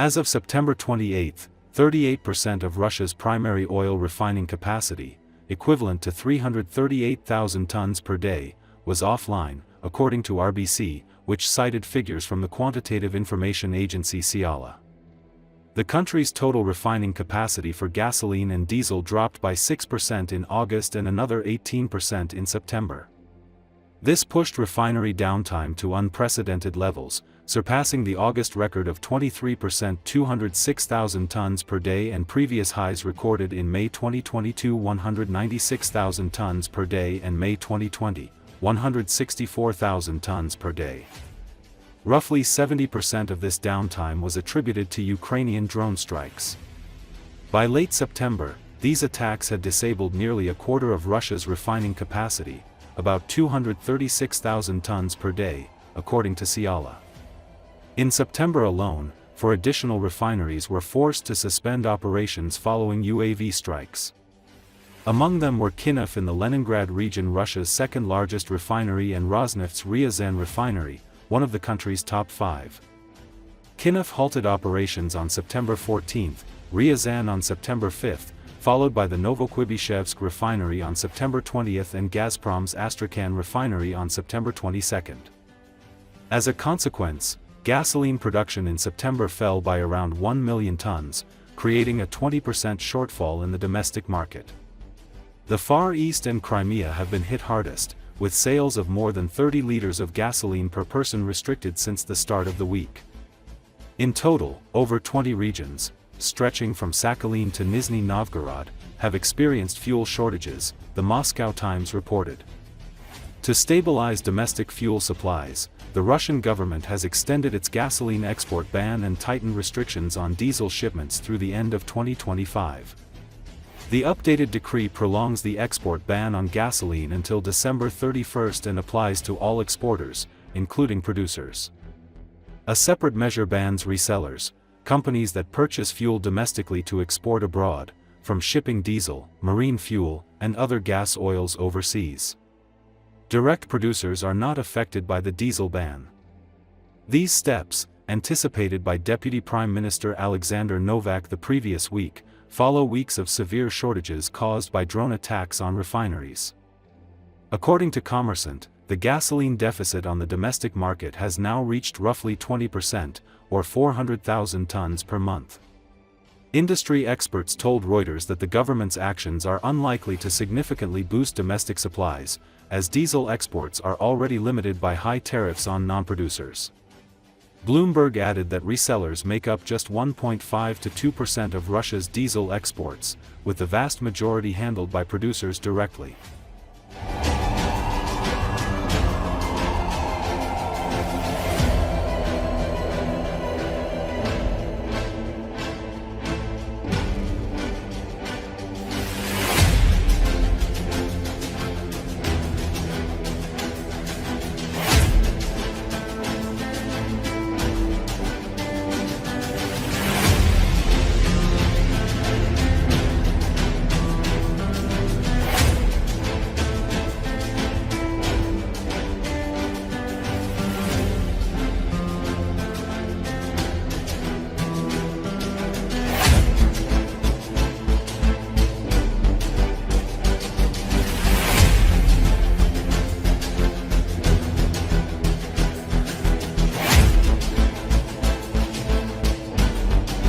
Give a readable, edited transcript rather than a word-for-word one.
As of September 28, 38% of Russia's primary oil refining capacity, equivalent to 338,000 tons per day, was offline, according to RBC, which cited figures from the quantitative information agency Siala. The country's total refining capacity for gasoline and diesel dropped by 6% in August and another 18% in September. This pushed refinery downtime to unprecedented levels, surpassing the August record of 23%, 206,000 tons per day, and previous highs recorded in May 2022, 196,000 tons per day, and May 2020, 164,000 tons per day. Roughly 70% of this downtime was attributed to Ukrainian drone strikes. By late September, these attacks had disabled nearly a quarter of Russia's refining capacity, about 236,000 tons per day, according to Siala. In September alone, 4 additional refineries were forced to suspend operations following UAV strikes. Among them were Kinef in the Leningrad region, Russia's second-largest refinery, and Rosneft's Ryazan refinery, one of the country's top 5. Kinef halted operations on September 14, Ryazan on September 5, followed by the Novokuibyshevsk refinery on September 20 and Gazprom's Astrakhan refinery on September 22. As a consequence, gasoline production in September fell by around 1 million tons, creating a 20% shortfall in the domestic market. The Far East and Crimea have been hit hardest, with sales of more than 30 liters of gasoline per person restricted since the start of the week. In total, over 20 regions, stretching from Sakhalin to Nizhny Novgorod, have experienced fuel shortages, the Moscow Times reported. To stabilize domestic fuel supplies, the Russian government has extended its gasoline export ban and tightened restrictions on diesel shipments through the end of 2025. The updated decree prolongs the export ban on gasoline until December 31 and applies to all exporters, including producers. A separate measure bans resellers, companies that purchase fuel domestically to export abroad, from shipping diesel, marine fuel, and other gas oils overseas. Direct producers are not affected by the diesel ban. These steps, anticipated by Deputy Prime Minister Alexander Novak the previous week, follow weeks of severe shortages caused by drone attacks on refineries. According to Kompromat, the gasoline deficit on the domestic market has now reached roughly 20%, or 400,000 tons per month. Industry experts told Reuters that the government's actions are unlikely to significantly boost domestic supplies, as diesel exports are already limited by high tariffs on non-producers. Bloomberg added that resellers make up just 1.5 to 2% of Russia's diesel exports, with the vast majority handled by producers directly.